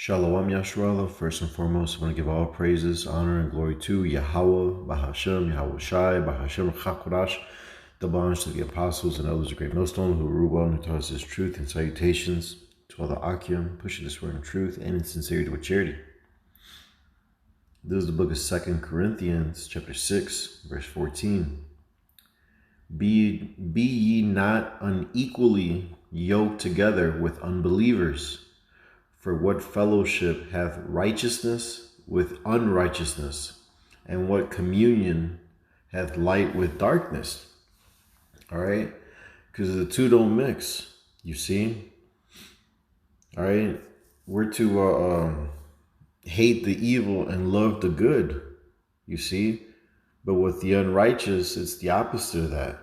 Shalom Yasharallah. First and foremost, I want to give all praises, honor, and glory to Yahweh, Bahashem, Yahweh Shai, Bahashem Chakodash. Double honors to the apostles and elders of Great Millstone who rule well and who taught us this truth, and salutations to all the Akim, pushing this word in truth and in sincerity with charity. This is the book of 2 Corinthians, chapter 6, verse 14. Be ye not unequally yoked together with unbelievers. For what fellowship hath righteousness with unrighteousness? And what communion hath light with darkness? All right? Because the two don't mix, you see? All right? We're to hate the evil and love the good, you see? But with the unrighteous, it's the opposite of that.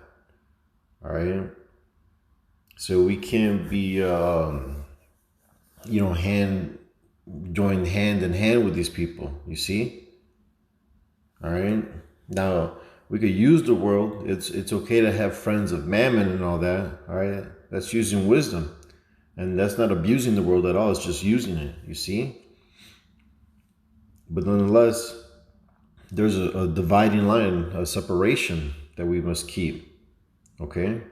All right? So we can't be... join hand in hand with these people, you see? All right? Now, we could use the world. It's okay to have friends of mammon and all that, all right? That's using wisdom. And that's not abusing the world at all. It's just using it, you see? But nonetheless, there's a dividing line, a separation that we must keep, okay?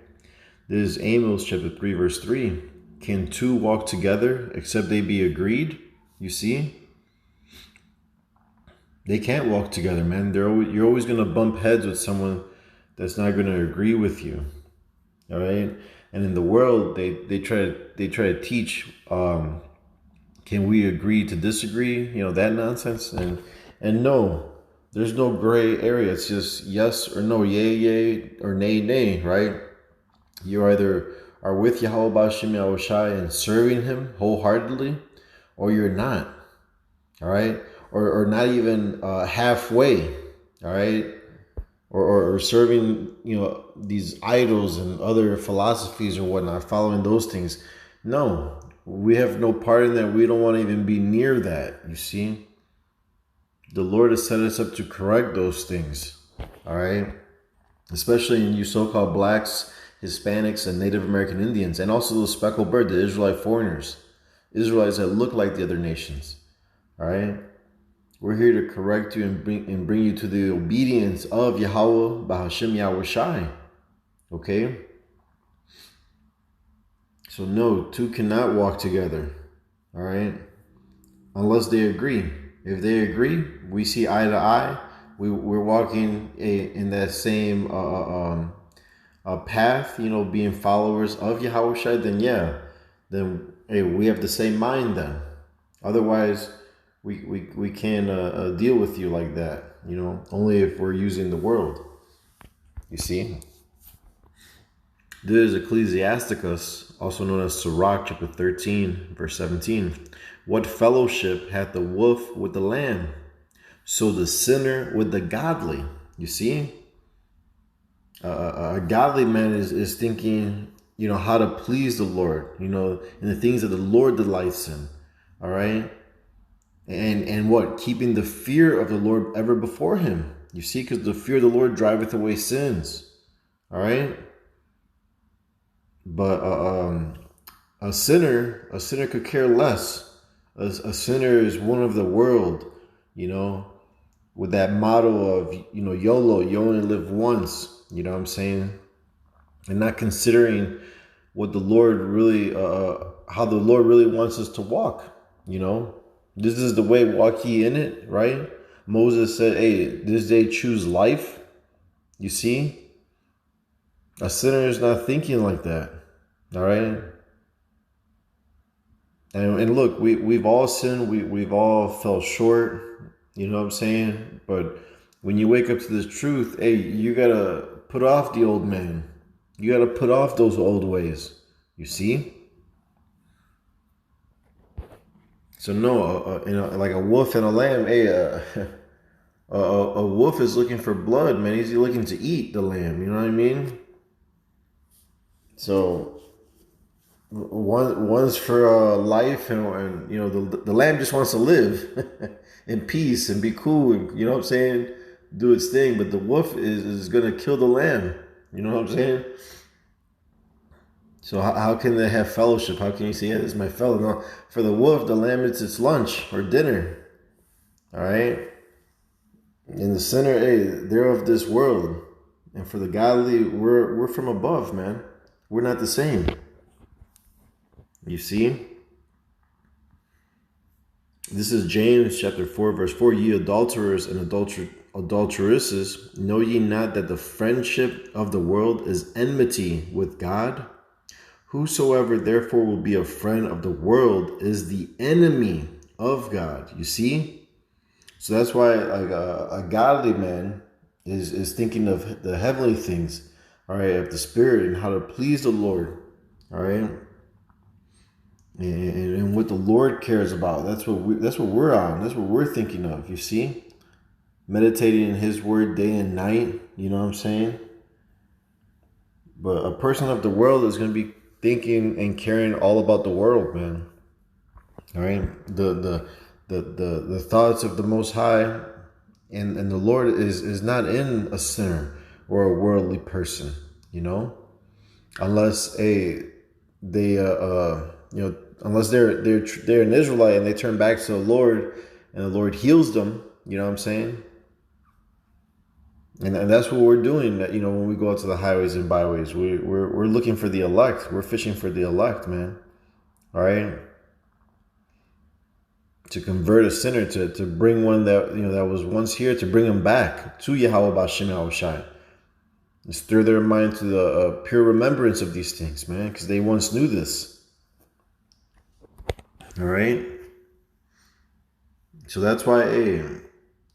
This is Amos chapter 3, verse 3. Can two walk together except they be agreed? You see? They can't walk together, man. You're always going to bump heads with someone that's not going to agree with you. All right? And in the world, they try to teach, can we agree to disagree? You know, that nonsense. And no, there's no gray area. It's just yes or no, yay, yay, or nay, nay, right? You either are with Yahweh B'Hashem Yahweh Shai and serving him wholeheartedly, or you're not, all right? Or not even halfway, all right? Or serving, these idols and other philosophies or whatnot, following those things. No, we have no part in that. We don't want to even be near that, you see? The Lord has set us up to correct those things, all right? Especially in you so-called blacks, Hispanics, and Native American Indians, and also the speckled bird, the Israelite foreigners, Israelites that look like the other nations. All right, we're here to correct you and bring you to the obedience of Yahweh Bahashem Yahweh Shai. Okay. So no, two cannot walk together. All right, unless they agree. If they agree, we see eye to eye. We're walking in that same path, being followers of Yahweh Shai, then hey, we have the same mind then. Otherwise, we can't deal with you like that, only if we're using the world. You see? This is Ecclesiasticus, also known as Sirach, chapter 13, verse 17. What fellowship hath the wolf with the lamb? So the sinner with the godly. You see? A godly man is thinking, how to please the Lord, and the things that the Lord delights in. All right. And what? Keeping the fear of the Lord ever before him. You see, because the fear of the Lord driveth away sins. All right. But a sinner could care less. A sinner is one of the world, with that motto of, YOLO, you only live once. You know what I'm saying? And not considering what the Lord really, how the Lord really wants us to walk. This is the way, walk ye in it, right? Moses said, hey, this day choose life. You see? A sinner is not thinking like that. All right? And look, we've all sinned. We've all fell short. You know what I'm saying? But when you wake up to this truth, hey, you got to put off the old man. You got to put off those old ways. You see? So no, like a wolf and a lamb. Hey, a wolf is looking for blood, man. He's looking to eat the lamb. You know what I mean? So one's for life, and the lamb just wants to live in peace and be cool. And, you know what I'm saying? Do its thing. But the wolf is gonna kill the lamb. You know what I'm saying? So how can they have fellowship? How can you say, yeah, this is my fellow? No, for the wolf, the lamb, it's its lunch or dinner. All right? And the sinner, hey, they're of this world. And for the godly, we're from above, man. We're not the same. You see? This is James chapter 4, verse 4. Ye adulterers and adulteresses, know ye not that the friendship of the world is enmity with God? Whosoever therefore will be a friend of the world is the enemy of God. You see? So that's why like a godly man is thinking of the heavenly things, all right, of the spirit and how to please the Lord, all right, and what the Lord cares about. That's what we're on. That's what we're thinking of. You see, meditating in His Word day and night. You know what I'm saying? But a person of the world is going to be thinking and caring all about the world, man. All right, the thoughts of the Most High. And the Lord is not in a sinner or a worldly person, you know, unless unless they're an Israelite and they turn back to the Lord and the Lord heals them, you know what I'm saying? And that's what we're doing. That, you know, when we go out to the highways and byways, we're looking for the elect. We're fishing for the elect, man. All right. To convert a sinner, to bring one that, you know, that was once here, to bring him back to Yahweh B'Shem Yahushai. Stir their mind to the pure remembrance of these things, man, because they once knew this. All right? So that's why, hey,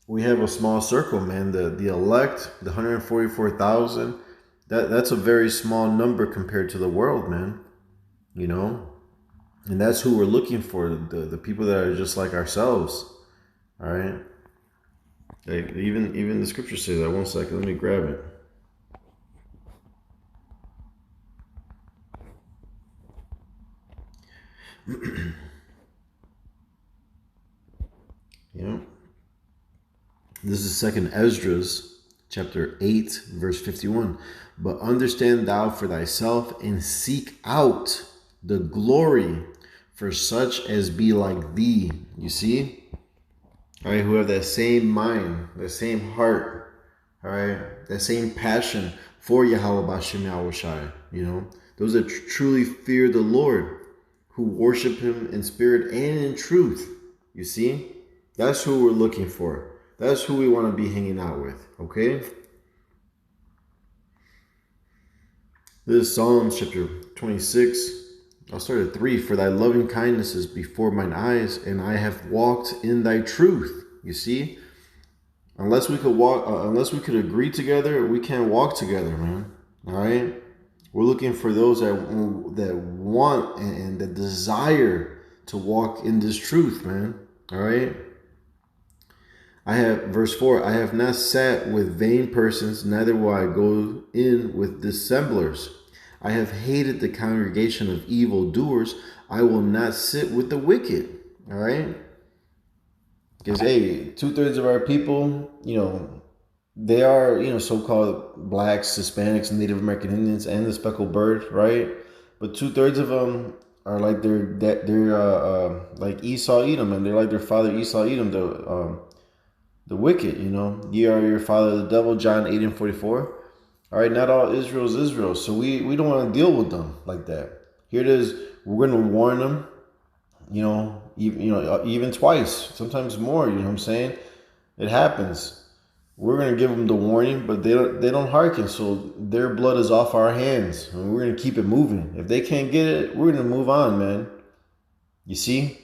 we have a small circle, man. The elect, the 144,000, that's a very small number compared to the world, man. You know? And that's who we're looking for, the people that are just like ourselves. All right? Like even the scripture says that. 1 second, let me grab it. Yeah. This is 2nd Esdras, chapter 8, verse 51. But understand thou for thyself and seek out the glory for such as be like thee. You see? All right, who have that same mind, that same heart, all right, that same passion for Yahweh B'Shem Yahushai, you know? Those that truly fear the Lord, who worship Him in spirit and in truth. You see? That's who we're looking for. That's who we want to be hanging out with, okay? This is Psalms chapter 26. I'll start at 3. For thy loving kindness is before mine eyes, and I have walked in thy truth. You see? Unless we could agree together, we can't walk together, man. All right? We're looking for those that want and that desire to walk in this truth, man. All right? Verse 4, I have not sat with vain persons, neither will I go in with dissemblers. I have hated the congregation of evildoers. I will not sit with the wicked. All right? Because, hey, 2/3 of our people, you know, they are, you know, so-called blacks, Hispanics, Native American Indians, and the speckled bird, right? But 2/3 of them are like they're like Esau Edom, and they're like their father Esau Edom, the wicked, you know. Ye are your father the devil, John 8:44. All right, not all Israel is Israel, so we don't want to deal with them like that. Here it is. We're going to warn them, even twice, sometimes more. You know what I'm saying? It happens. We're going to give them the warning, but they don't hearken. So their blood is off our hands, and we're going to keep it moving. If they can't get it, we're going to move on, man. You see?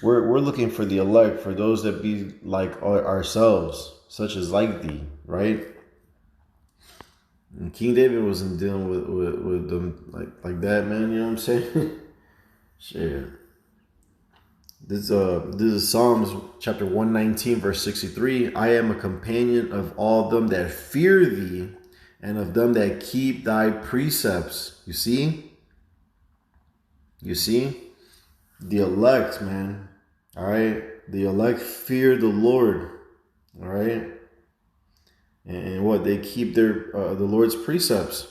We're looking for the elect, for those that be like ourselves, such as like thee, right? And King David wasn't dealing with them like that, man. You know what I'm saying? Shit. This is Psalms chapter 119, verse 63. I am a companion of all them that fear thee, and of them that keep thy precepts. You see? You see? The elect, man. All right? The elect fear the Lord. All right? And what? They keep the Lord's precepts.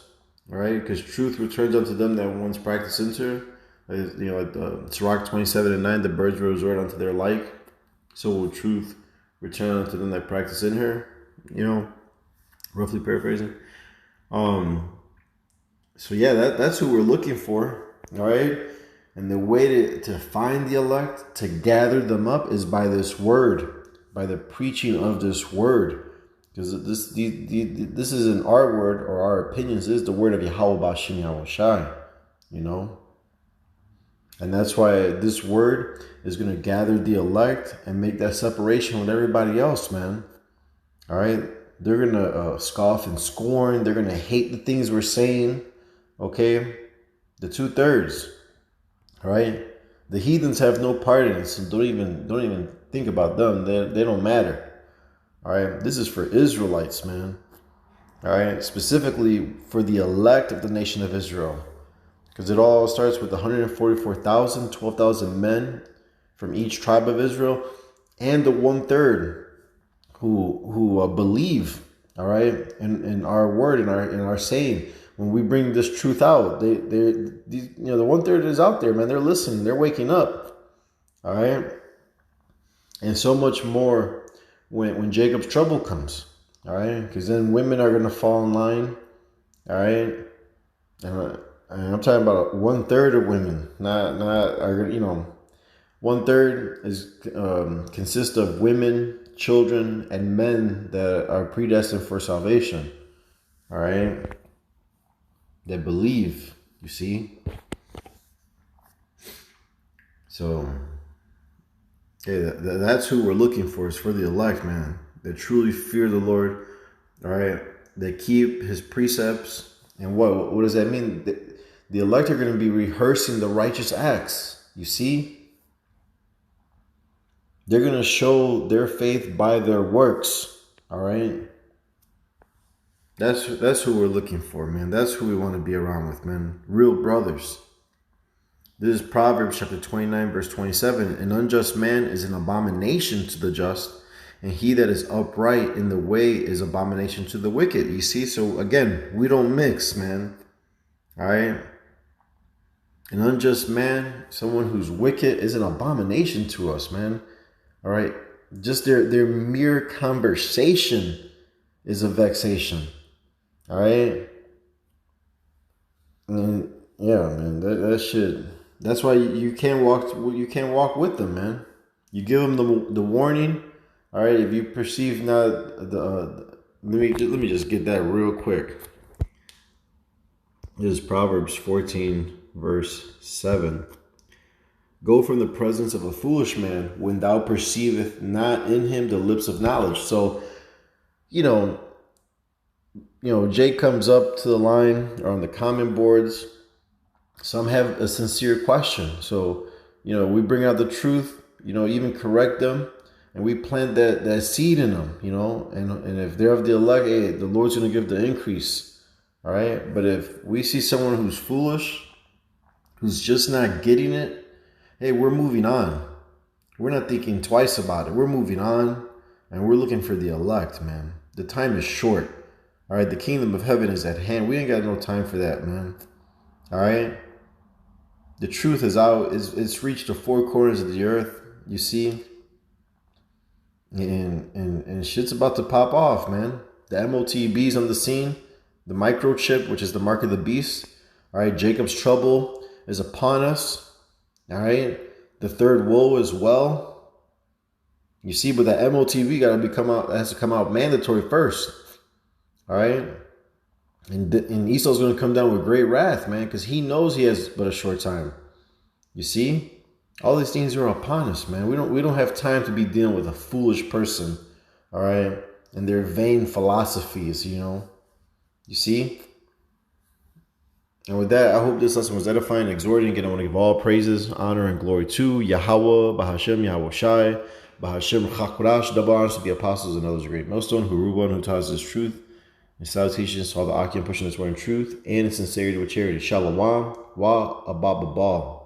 All right, because truth returns unto them that once practice into. Like Sirach 27:9, the birds will resort unto their like. So will truth return unto them that practice in her. Roughly paraphrasing. So yeah, that's who we're looking for. All right. And the way to find the elect, to gather them up, is by this word, by the preaching of this word. Because this isn't our word or our opinions, this is the word of Yahweh Bashim Yahushai, And that's why this word is going to gather the elect and make that separation with everybody else, man. All right? They're going to scoff and scorn. They're going to hate the things we're saying, okay? The 2/3. All right, the heathens have no part in it, so don't even think about them. They don't matter. All right, this is for Israelites, man. All right, specifically for the elect of the nation of Israel, because it all starts with 144,000, 12,000 men from each tribe of Israel, and the 1/3 who believe. All right, in our word, in our saying. When we bring this truth out, the 1/3 is out there, man. They're listening. They're waking up. All right. And so much more when Jacob's trouble comes. All right. Because then women are going to fall in line. All right. And I'm talking about 1/3 of women, not are 1/3 is consists of women, children, and men that are predestined for salvation. All right. That believe, you see. So, yeah, that's who we're looking for, is for the elect, man. That truly fear the Lord, all right? That keep his precepts. And what does that mean? The elect are going to be rehearsing the righteous acts, you see. They're going to show their faith by their works, all right? That's who we're looking for, man. That's who we want to be around with, man. Real brothers. This is Proverbs chapter 29, verse 27. An unjust man is an abomination to the just, and he that is upright in the way is abomination to the wicked. You see? So again, we don't mix, man. All right? An unjust man, someone who's wicked, is an abomination to us, man. All right? Just their mere conversation is a vexation. All right, and yeah, man, that shit. That's why you can't walk with them, man. You give them the warning. All right, if you perceive not let me just get that real quick. This is Proverbs 14, verse 7. Go from the presence of a foolish man when thou perceiveth not in him the lips of knowledge. So, Jake comes up to the line or on the comment boards. Some have a sincere question. So, we bring out the truth, even correct them. And we plant that seed in them, And if they're of the elect, hey, the Lord's going to give the increase. All right. But if we see someone who's foolish, who's just not getting it, hey, we're moving on. We're not thinking twice about it. We're moving on. And we're looking for the elect, man. The time is short. All right, the kingdom of heaven is at hand. We ain't got no time for that, man. All right? The truth is out. It's reached the four corners of the earth, you see? And shit's about to pop off, man. The MOTB's on the scene. The microchip, which is the mark of the beast. All right, Jacob's trouble is upon us. All right? The third woe as well. You see, but that MOTB has to come out mandatory first. All right, and Esau's going to come down with great wrath, man, because he knows he has but a short time. You see, all these things are upon us, man. We don't have time to be dealing with a foolish person, all right, and their vain philosophies. You see. And with that, I hope this lesson was edifying, exhorting. Again, I want to give all praises, honor, and glory to Yahweh, Bahashem, Yahweh Shai, Bahashem Chakrash, double honors to the apostles and others, great millstone, who taught us this truth. And salutations to all the Akim pushing this word in truth and in sincerity with charity. Shalom wa abababal.